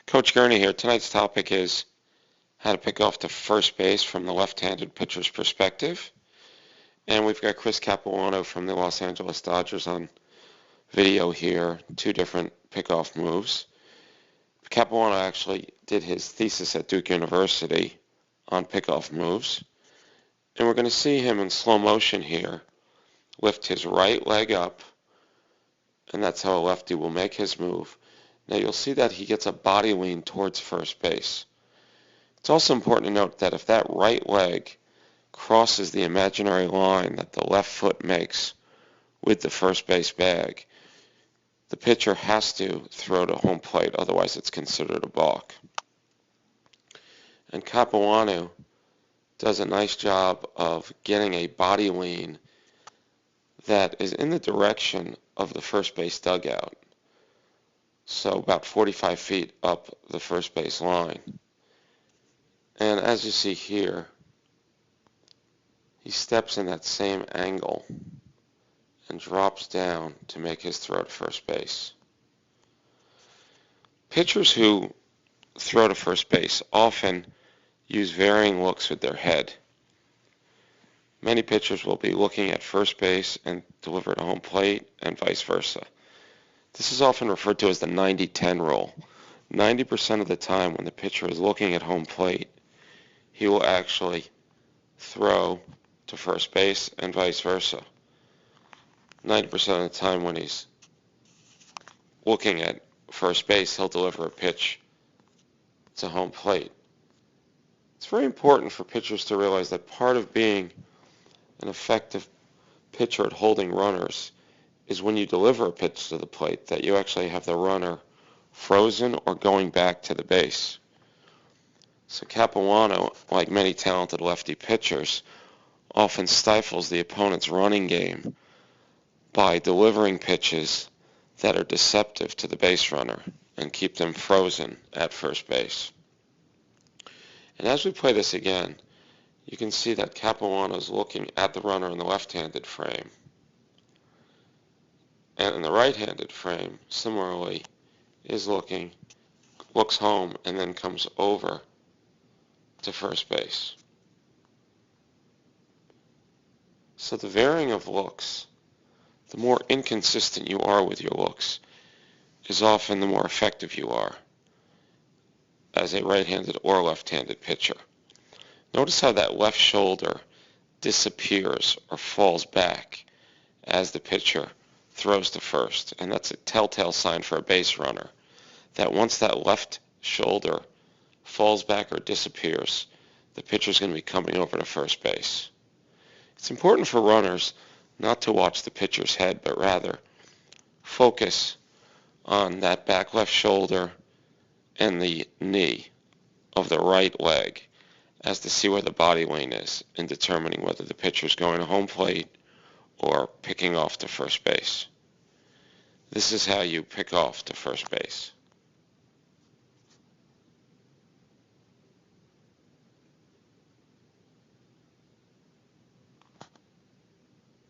Coach Gurney here. Tonight's topic is how to pick off to first base from the left-handed pitcher's perspective. And we've got Chris Capuano from the Los Angeles Dodgers on video here, two different pickoff moves. Capuano actually did his thesis at Duke University on pickoff moves. And we're going to see him in slow motion here lift his right leg up, and that's how a lefty will make his move. Now you'll see that he gets a body lean towards first base. It's also important to note that if that right leg crosses the imaginary line that the left foot makes with the first base bag, the pitcher has to throw to home plate, otherwise it's considered a balk. And Capuano does a nice job of getting a body lean that is in the direction of the first base dugout, so about 45 feet up the first base line. And as you see here, he steps in that same angle and drops down to make his throw to first base. Pitchers who throw to first base often use varying looks with their head. Many pitchers will be looking at first base and deliver to home plate and vice versa. This is often referred to as the 90-10 rule. 90% of the time when the pitcher is looking at home plate, he will actually throw to first base and vice versa. 90% of the time when he's looking at first base, he'll deliver a pitch to home plate. It's very important for pitchers to realize that part of being an effective pitcher at holding runners is when you deliver a pitch to the plate that you actually have the runner frozen or going back to the base. So Capuano, like many talented lefty pitchers, often stifles the opponent's running game by delivering pitches that are deceptive to the base runner and keep them frozen at first base. And as we play this again, you can see that Capuano is looking at the runner in the left-handed frame. And in the right-handed frame, similarly, looks home and then comes over to first base. So the varying of looks, the more inconsistent you are with your looks, is often the more effective you are as a right-handed or left-handed pitcher. Notice how that left shoulder disappears or falls back as the pitcher throws to first, and that's a telltale sign for a base runner that once that left shoulder falls back or disappears, the pitcher's going to be coming over to first base. It's important for runners not to watch the pitcher's head, but rather focus on that back left shoulder and the knee of the right leg as to see where the body lean is in determining whether the pitcher is going to home plate or picking off to first base. This is how you pick off to first base.